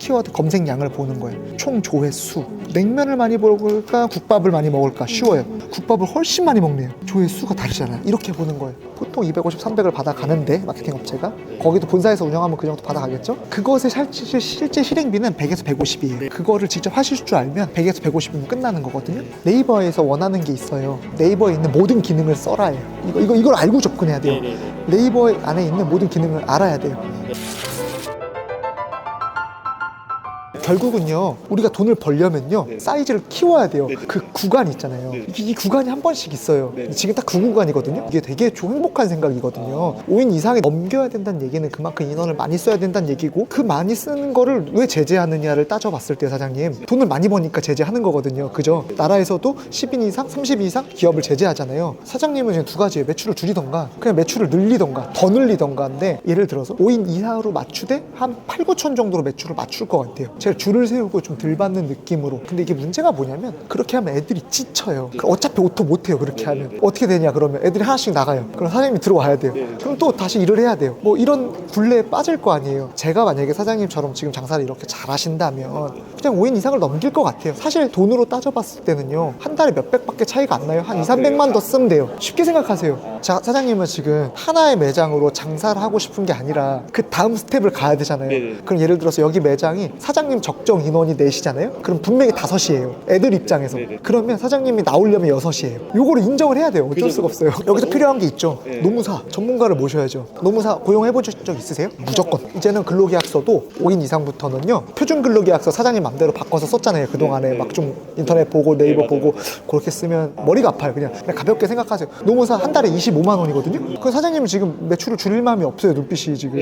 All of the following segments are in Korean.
키워드 검색량을 보는 거예요. 총 조회수. 냉면을 많이 먹을까 국밥을 많이 먹을까? 쉬워요. 국밥을 훨씬 많이 먹네요. 조회수가 다르잖아요. 이렇게 보는 거예요. 보통 250, 300을 받아가는데 마케팅 업체가 거기도 본사에서 운영하면 그 정도 받아가겠죠. 그것의 실제 실행비는 100에서 150이에요. 그거를 직접 하실 줄 알면 100에서 150이면 끝나는 거거든요. 네이버에서 원하는 게 있어요. 네이버에 있는 모든 기능을 써라예요. 이걸 알고 접근해야 돼요. 네이버 안에 있는 모든 기능을 알아야 돼요. 결국은요, 우리가 돈을 벌려면요, 사이즈를 키워야 돼요. 그 구간 있잖아요. 이 구간이 한 번씩 있어요. 지금 딱 그 구간이거든요. 이게 되게 좀 행복한 생각이거든요. 5인 이상이 넘겨야 된다는 얘기는 그만큼 인원을 많이 써야 된다는 얘기고, 그 많이 쓰는 거를 왜 제재하느냐를 따져봤을 때 사장님, 돈을 많이 버니까 제재하는 거거든요. 그죠? 나라에서도 10인 이상, 30인 이상 기업을 제재하잖아요. 사장님은 지금 두 가지예요. 매출을 줄이던가 그냥 매출을 늘리던가 더 늘리던가인데, 예를 들어서 5인 이하로 맞추되 한 8, 9천 정도로 매출을 맞출 것 같아요. 제가 줄을 세우고 좀 덜 받는 느낌으로. 근데 이게 문제가 뭐냐면, 그렇게 하면 애들이 지쳐요. 어차피 오토 못해요. 그렇게 하면 어떻게 되냐, 그러면 애들이 하나씩 나가요. 그럼 사장님이 들어와야 돼요. 그럼 또 다시 일을 해야 돼요. 뭐 이런 굴레에 빠질 거 아니에요. 제가 만약에 사장님처럼 지금 장사를 이렇게 잘 하신다면 그냥 5인 이상을 넘길 것 같아요. 사실 돈으로 따져봤을 때는요, 한 달에 몇백밖에 차이가 안 나요. 한 2, 300만 더 쓰면 돼요. 쉽게 생각하세요. 자, 사장님은 지금 하나의 매장으로 장사를 하고 싶은 게 아니라 그 다음 스텝을 가야 되잖아요. 그럼 예를 들어서 여기 매장이 사장님 적정 인원이 4시잖아요. 그럼 분명히 5시예요. 애들 입장에서. 그러면 사장님이 나오려면 6시예요. 요거를 인정을 해야 돼요. 어쩔 수가 없어요. 여기서 필요한 게 있죠. 노무사, 전문가를 모셔야죠. 노무사 고용해 보신 적 있으세요? 무조건. 이제는 근로계약서도 5인 이상부터는요, 표준 근로계약서 사장님 맘대로 바꿔서 썼잖아요. 그동안에 막 좀 인터넷 보고 네이버 보고 그렇게 쓰면 머리가 아파요. 그냥 가볍게 생각하세요. 노무사 한 달에 25만 원이거든요. 그 사장님은 지금 매출을 줄일 마음이 없어요. 눈빛이 지금.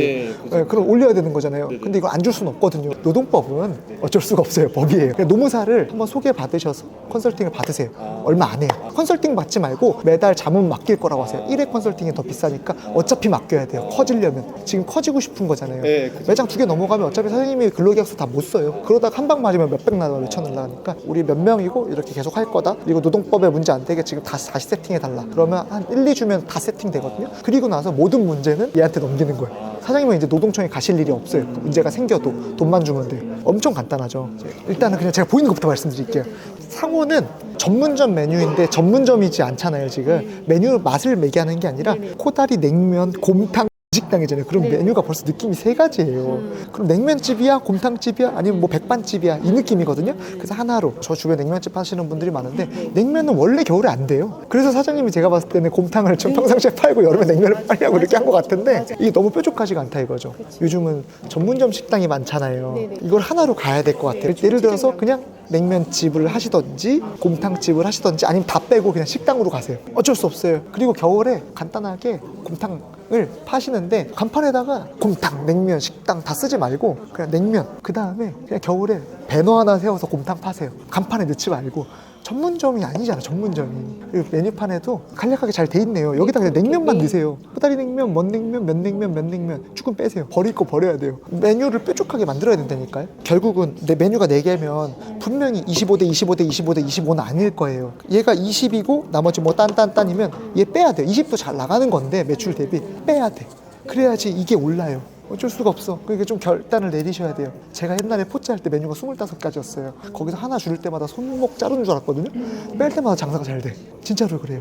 그럼 올려야 되는 거잖아요. 근데 이거 안 줄 수는 없거든요. 노동법은 어쩔 수가 없어요. 법이에요. 노무사를 한번 소개 받으셔서 컨설팅을 받으세요. 얼마 안 해요. 컨설팅 받지 말고 매달 자문 맡길 거라고 하세요. 1회 컨설팅이 더 비싸니까 어차피 맡겨야 돼요. 커지려면. 지금 커지고 싶은 거잖아요. 매장 2개 넘어가면 어차피 사장님이 근로계약서 다 못 써요. 그러다가 한 방 맞으면 몇백 나와, 몇천 날라가니까 우리 몇 명이고 이렇게 계속 할 거다. 그리고 노동법에 문제 안 되게 지금 다시 세팅해 달라. 그러면 한 1, 2주면 다 세팅 되거든요. 그리고 나서 모든 문제는 얘한테 넘기는 거예요. 사장님은 이제 노동청에 가실 일이 없어요. 문제가 생겨도 돈만 주면 돼요. 엄청 간단하죠. 일단은 그냥 제가 보이는 것부터 말씀드릴게요. 상호는 전문점 메뉴인데 전문점이지 않잖아요. 지금 메뉴 맛을 매기하는 게 아니라 코다리, 냉면, 곰탕, 식당이잖아요. 그럼 메뉴가 벌써 느낌이 3가지예요. 그럼 냉면집이야, 곰탕집이야, 아니면 뭐 백반집이야, 이 느낌이거든요. 그래서 하나로, 저 주변에 냉면집 하시는 분들이 많은데 냉면은 원래 겨울에 안 돼요. 그래서 사장님이 제가 봤을 때는 곰탕을 좀 평상시에 팔고 여름에 냉면을 빨리 하고 이렇게 한 것 같은데, 이게 너무 뾰족하지가 않다 이거죠. 요즘은 전문점 식당이 많잖아요. 이걸 하나로 가야 될 것 같아요. 예를 들어서 그냥 냉면집을 하시던지 곰탕집을 하시던지, 아니면 다 빼고 그냥 식당으로 가세요. 어쩔 수 없어요. 그리고 겨울에 간단하게 곰탕을 파시는데 간판에다가 곰탕, 냉면, 식당 다 쓰지 말고 그냥 냉면, 그 다음에 그냥 겨울에 배너 하나 세워서 곰탕 파세요. 간판에 넣지 말고. 전문점이 아니잖아, 전문점이. 그리고 메뉴판에도 간략하게 잘 돼 있네요. 여기다 그냥 냉면만 넣으세요. 코다리 냉면, 먼냉면, 면냉면, 면냉면. 조금 빼세요. 버릴 거 버려야 돼요. 메뉴를 뾰족하게 만들어야 된다니까요. 결국은 내 메뉴가 4개면 분명히 25대 25대 25대 25는 아닐 거예요. 얘가 20이고 나머지 뭐 딴딴딴이면 얘 빼야 돼요. 20도 잘 나가는 건데 매출 대비 빼야 돼. 그래야지 이게 올라요. 어쩔 수가 없어. 그러니까 좀 결단을 내리셔야 돼요. 제가 옛날에 포차 할 때 메뉴가 25가지였어요. 거기서 하나 줄일 때마다 손목 자르는 줄 알았거든요. 뺄 때마다 장사가 잘 돼. 진짜로 그래요.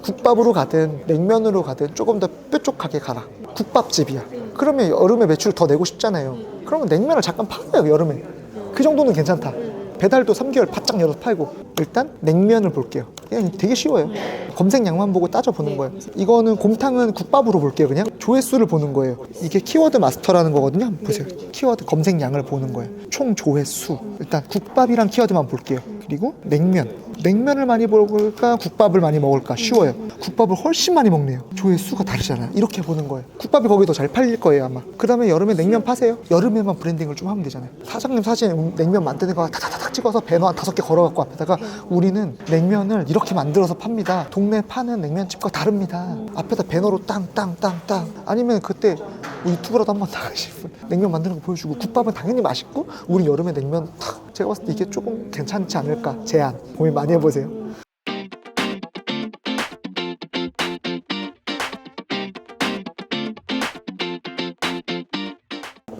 국밥으로 가든 냉면으로 가든 조금 더 뾰족하게 가라. 국밥집이야. 그러면 여름에 매출 더 내고 싶잖아요. 그러면 냉면을 잠깐 팔아요, 여름에. 그 정도는 괜찮다. 배달도 3개월 바짝 열어서 팔고. 일단 냉면을 볼게요. 그냥 되게 쉬워요. 검색량만 보고 따져보는 거예요. 이거는 곰탕은 국밥으로 볼게요. 그냥 조회수를 보는 거예요. 이게 키워드 마스터라는 거거든요. 한번 보세요. 키워드 검색량을 보는 거예요. 총 조회수. 일단 국밥이란 키워드만 볼게요. 그리고 냉면을 많이 먹을까 국밥을 많이 먹을까? 쉬워요. 국밥을 훨씬 많이 먹네요. 조회수가 다르잖아요. 이렇게 보는 거예요. 국밥이 거기 더 잘 팔릴 거예요 아마. 그 다음에 여름에 냉면 파세요. 여름에만 브랜딩을 좀 하면 되잖아요. 사장님 사진 냉면 만드는 거 타타타 찍어서 배너 한 5개 걸어갖고 앞에다가, 우리는 냉면을 이렇게 만들어서 팝니다. 동네 파는 냉면집과 다릅니다. 앞에다 배너로 땅땅땅땅. 아니면 그때 유튜브라도 한번 나가시고 냉면 만드는 거 보여주고. 국밥은 당연히 맛있고 우리 여름에 냉면 탁. 제가 봤을 때 이게 조금 괜찮지 않을까. 제안 고민 많이 해보세요.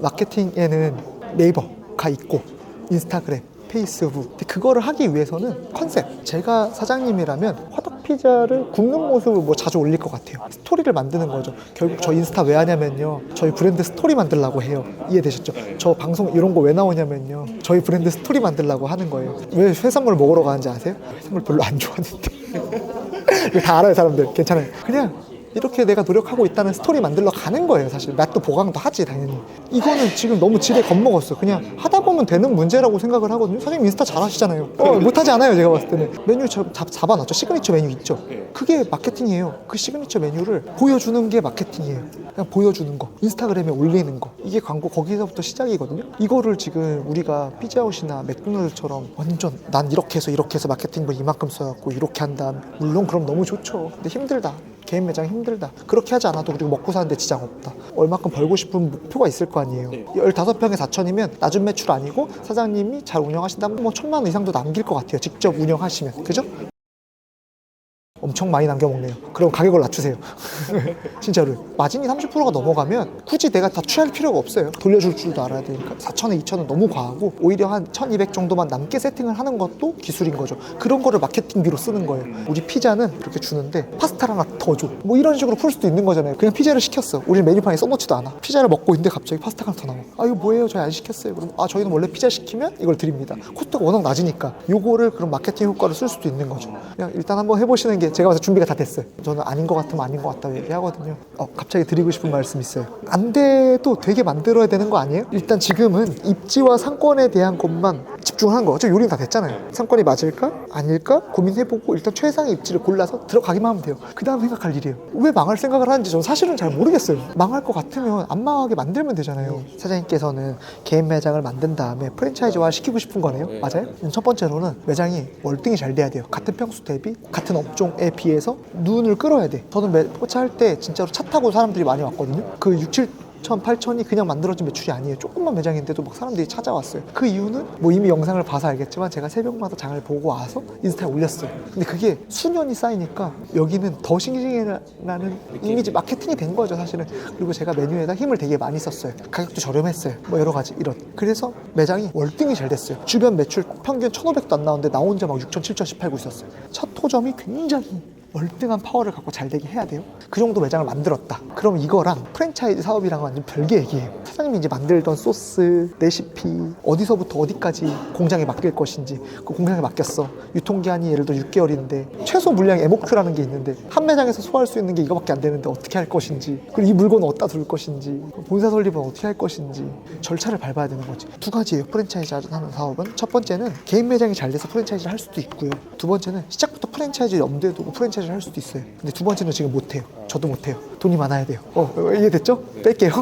마케팅에는 네이버 다 있고 인스타그램, 페이스북. 근데 그거를 하기 위해서는 컨셉. 제가 사장님이라면 화덕피자를 굽는 모습을 뭐 자주 올릴 것 같아요. 스토리를 만드는 거죠. 결국 저 인스타 왜 하냐면요, 저희 브랜드 스토리 만들려고 해요. 이해되셨죠? 저 방송 이런 거 왜 나오냐면요, 저희 브랜드 스토리 만들려고 하는 거예요. 왜 해산물 먹으러 가는지 아세요? 해산물 별로 안 좋아하는데. 다 알아요 사람들. 괜찮아요. 그냥 이렇게 내가 노력하고 있다는 스토리 만들러 가는 거예요. 사실 맛도 보강도 하지 당연히. 이거는 지금 너무 지레 겁먹었어. 그냥 하다 보면 되는 문제라고 생각을 하거든요. 사장님 인스타 잘하시잖아요. 못하지 않아요. 제가 봤을 때는. 메뉴 잡아놨죠. 시그니처 메뉴 있죠. 그게 마케팅이에요. 그 시그니처 메뉴를 보여주는 게 마케팅이에요. 그냥 보여주는 거, 인스타그램에 올리는 거, 이게 광고. 거기서부터 시작이거든요. 이거를 지금 우리가 피자헛이나 맥도날드처럼 완전 난 이렇게 해서 마케팅을 이만큼 써갖고 이렇게 한다, 물론 그럼 너무 좋죠. 근데 힘들다. 개인 매장 힘들다. 그렇게 하지 않아도 그리고 먹고 사는데 지장 없다. 얼마큼 벌고 싶은 목표가 있을 거 아니에요. 15평에 4천이면 낮은 매출 아니고 사장님이 잘 운영하신다면 뭐 1,000만 원 이상도 남길 것 같아요. 직접 운영하시면. 그죠? 엄청 많이 남겨먹네요. 그럼 가격을 낮추세요. 진짜로. 마진이 30%가 넘어가면 굳이 내가 다 취할 필요가 없어요. 돌려줄 줄도 알아야 되니까. 4천에 2천은 너무 과하고 오히려 한 1,200 정도만 남게 세팅을 하는 것도 기술인 거죠. 그런 거를 마케팅비로 쓰는 거예요. 우리 피자는 이렇게 주는데 파스타를 하나 더 줘. 뭐 이런 식으로 풀 수도 있는 거잖아요. 그냥 피자를 시켰어. 우리는 메뉴판에 써놓지도 않아. 피자를 먹고 있는데 갑자기 파스타가 하나 더 나와. 아 이거 뭐예요? 저희 안 시켰어요. 그럼 저희는 원래 피자 시키면 이걸 드립니다. 코스트가 워낙 낮으니까 요거를 그런 마케팅 효과를 쓸 수도 있는 거죠. 그냥 일단 한번 해보시는 게, 제가 봐서 준비가 다 됐어요. 저는 아닌 것 같으면 아닌 것 같다고 얘기하거든요. 갑자기 드리고 싶은 말씀이 있어요. 안 돼도 되게 만들어야 되는 거 아니에요? 일단 지금은 입지와 상권에 대한 것만 집중하는 거. 요리는 다 됐잖아요. 상권이 맞을까? 아닐까? 고민해보고 일단 최상의 입지를 골라서 들어가기만 하면 돼요. 그 다음 생각할 일이에요. 왜 망할 생각을 하는지 저는 사실은 잘 모르겠어요. 망할 것 같으면 안 망하게 만들면 되잖아요. 사장님께서는 개인 매장을 만든 다음에 프랜차이즈화 시키고 싶은 거네요. 맞아요? 첫 번째로는 매장이 월등히 잘 돼야 돼요. 같은 평수 대비 같은 업종에 비해서 눈을 끌어야 돼. 저는 포차 할 때 진짜로 차 타고 사람들이 많이 왔거든요. 그 6, 7천, 8천이 그냥 만들어진 매출이 아니에요. 조금만 매장인데도 막 사람들이 찾아왔어요. 그 이유는 뭐 이미 영상을 봐서 알겠지만 제가 새벽마다 장을 보고 와서 인스타에 올렸어요. 근데 그게 수년이 쌓이니까 여기는 더 싱싱해라는 이미지 마케팅이 된 거죠 사실은. 그리고 제가 메뉴에다 힘을 되게 많이 썼어요. 가격도 저렴했어요. 뭐 여러 가지 이런. 그래서 매장이 월등히 잘 됐어요. 주변 매출 평균 1,500도 안 나오는데 나 혼자 막 6천, 7천씩 팔고 있었어요. 첫 토점이 굉장히 월등한 파워를 갖고 잘 되게 해야 돼요. 그 정도 매장을 만들었다. 그럼 이거랑 프랜차이즈 사업이랑은 완전 별개 얘기예요. 사장님이 이제 만들던 소스, 레시피, 어디서부터 어디까지 공장에 맡길 것인지, 그 공장에 맡겼어. 유통기한이 예를 들어 6개월인데 최소 물량 MOQ라는 게 있는데 한 매장에서 소화할 수 있는 게 이거밖에 안 되는데 어떻게 할 것인지, 그리고 이 물건을 어디다 둘 것인지, 본사 설립은 어떻게 할 것인지 절차를 밟아야 되는 거지. 두 가지예요. 프랜차이즈 하는 사업은. 첫 번째는 개인 매장이 잘 돼서 프랜차이즈를 할 수도 있고요. 두 번째는 시작부터 프랜차이즈 염두에 두고 프랜차이즈를 할 수도 있어요. 근데 두 번째는 지금 못해요. 저도 못해요. 돈이 많아야 돼요. 이해됐죠? 뺄게요.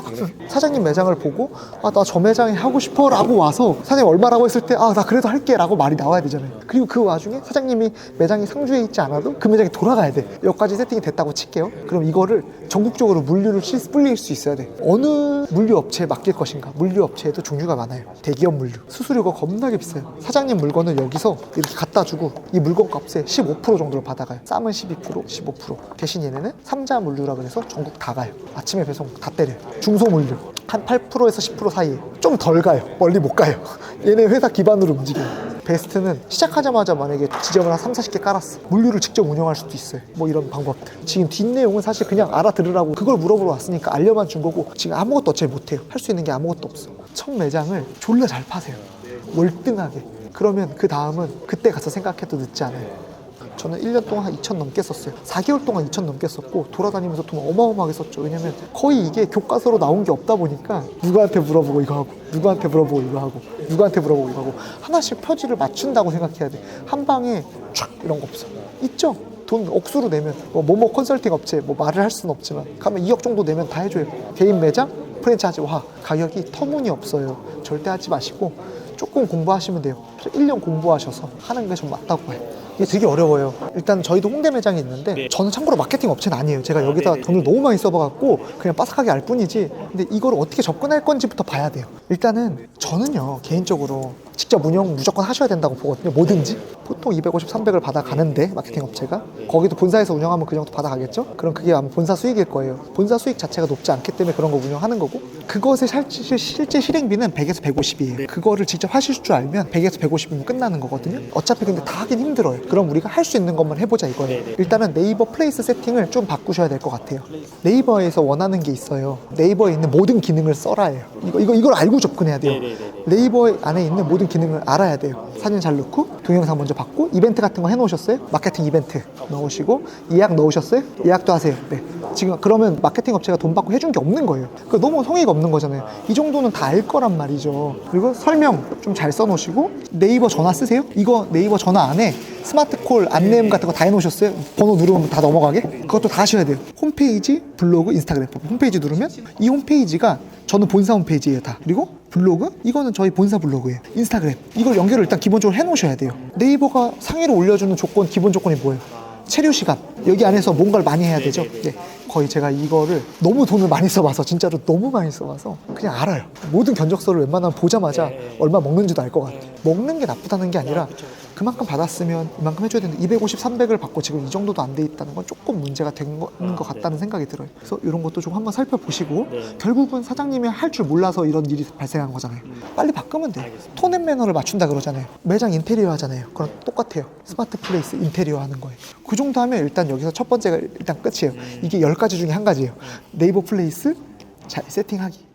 사장님 매장을 보고 나 저 매장에 하고 싶어 라고 와서 사장님 얼마라고 했을 때 나 그래도 할게 라고 말이 나와야 되잖아요. 그리고 그 와중에 사장님이 매장이 상주에 있지 않아도 그 매장이 돌아가야 돼. 여기까지 세팅이 됐다고 칠게요. 그럼 이거를 전국적으로 물류를 뿌릴 수 있어야 돼. 어느 물류 업체에 맡길 것인가. 물류 업체에도 종류가 많아요. 대기업 물류, 수수료가 겁나게 비싸요. 사장님 물건을 여기서 이렇게 갖다 주고 이 물건 값의 15% 정도를 받아가요. 쌈은 12%, 15%. 대신 얘네는 삼자 물류라 그래서 전국 다 가요. 아침에 배송 다 때려요. 중소 물류 한 8%에서 10% 사이에. 좀 덜 가요. 멀리 못 가요. 얘네 회사 기반으로 움직여요. 베스트는 시작하자마자 만약에 지점을 한 3, 40개 깔았어. 물류를 직접 운영할 수도 있어요. 뭐 이런 방법들. 지금 뒷내용은 사실 그냥 알아들으라고 그걸 물어보러 왔으니까 알려만 준 거고, 지금 아무것도 어차피 못해요. 할 수 있는 게 아무것도 없어. 첫 매장을 졸라 잘 파세요. 월등하게. 그러면 그 다음은 그때 가서 생각해도 늦지 않아요. 저는 1년 동안 한 2천 넘게 썼어요. 4개월 동안 2천 넘게 썼고 돌아다니면서 돈 어마어마하게 썼죠. 왜냐면 거의 이게 교과서로 나온 게 없다 보니까 누구한테 물어보고 이거 하고, 누구한테 물어보고 이거 하고, 누구한테 물어보고 이거 하고, 하나씩 표지를 맞춘다고 생각해야 돼. 한 방에 촥 이런 거 없어. 있죠? 돈 억수로 내면 뭐뭐 컨설팅 업체 뭐 말을 할 수는 없지만 가면 2억 정도 내면 다 해줘요. 개인 매장 프랜차이즈화 가격이 터무니없어요. 절대 하지 마시고 조금 공부하시면 돼요. 1년 공부하셔서 하는 게 좀 맞다고 봐요. 이게 되게 어려워요. 일단 저희도 홍대 매장이 있는데 저는 참고로 마케팅 업체는 아니에요. 제가 여기다 돈을 너무 많이 써봐갖고 그냥 빠삭하게 알 뿐이지. 근데 이걸 어떻게 접근할 건지부터 봐야 돼요. 일단은 저는요 개인적으로 직접 운영 무조건 하셔야 된다고 보거든요. 뭐든지 보통 250, 300을 받아가는데 마케팅 업체가 거기도 본사에서 운영하면 그 정도 받아가겠죠. 그럼 그게 아마 본사 수익일 거예요. 본사 수익 자체가 높지 않기 때문에 그런 거 운영하는 거고, 그것에 실제 실행비는 100에서 150이에요. 그거를 직접 하실 줄 알면 100에서 150이면 끝나는 거거든요. 어차피 근데 다 하긴 힘들어요. 그럼 우리가 할 수 있는 것만 해보자 이거예요. 일단은 네이버 플레이스 세팅을 좀 바꾸셔야 될 것 같아요. 네이버에서 원하는 게 있어요. 네이버에 있는 모든 기능을 써라예요. 이걸 알고 접근해야 돼요. 네이버 안에 있는 모든 기능을 알아야 돼요. 사진 잘 넣고 동영상 먼저 받고 이벤트 같은 거 해놓으셨어요? 마케팅 이벤트 넣으시고 예약 넣으셨어요? 예약도 하세요. 네. 지금 그러면 마케팅 업체가 돈 받고 해준 게 없는 거예요. 그러니까 너무 성의가 없는 거잖아요. 이 정도는 다 알 거란 말이죠. 그리고 설명 좀 잘 써놓으시고 네이버 전화 쓰세요? 이거 네이버 전화 안에 스마트콜 안내음 같은 거 다 해놓으셨어요? 번호 누르면 다 넘어가게? 그것도 다 하셔야 돼요. 홈페이지, 블로그, 인스타그램. 홈페이지 누르면 이 홈페이지가 저는 본사 홈페이지예요 다. 그리고 블로그? 이거는 저희 본사 블로그예요. 인스타그램. 이걸 연결을 일단 기본적으로 해놓으셔야 돼요. 네이버가 상위로 올려주는 조건, 기본 조건이 뭐예요? 체류 시간. 여기 안에서 뭔가를 많이 해야 되죠. 네. 거의 제가 이거를 너무 돈을 많이 써봐서 진짜로 너무 많이 써봐서 그냥 알아요. 모든 견적서를 웬만하면 보자마자 얼마 먹는지도 알 것 같아요. 먹는 게 나쁘다는 게 아니라 그만큼 받았으면 이만큼 해줘야 되는데 250, 300을 받고 지금 이 정도도 안 돼 있다는 건 조금 문제가 되는 것 같다는 생각이 들어요. 그래서 이런 것도 좀 한번 살펴보시고 결국은 사장님이 할 줄 몰라서 이런 일이 발생한 거잖아요. 빨리 바꾸면 돼요. 톤 앤 매너를 맞춘다 그러잖아요. 매장 인테리어 하잖아요. 그럼 똑같아요. 스마트 플레이스 인테리어 하는 거예요. 그 정도 하면 일단 여기서 첫 번째가 일단 끝이에요. 이게 10가지 중에 한 가지예요. 네이버 플레이스 잘 세팅하기.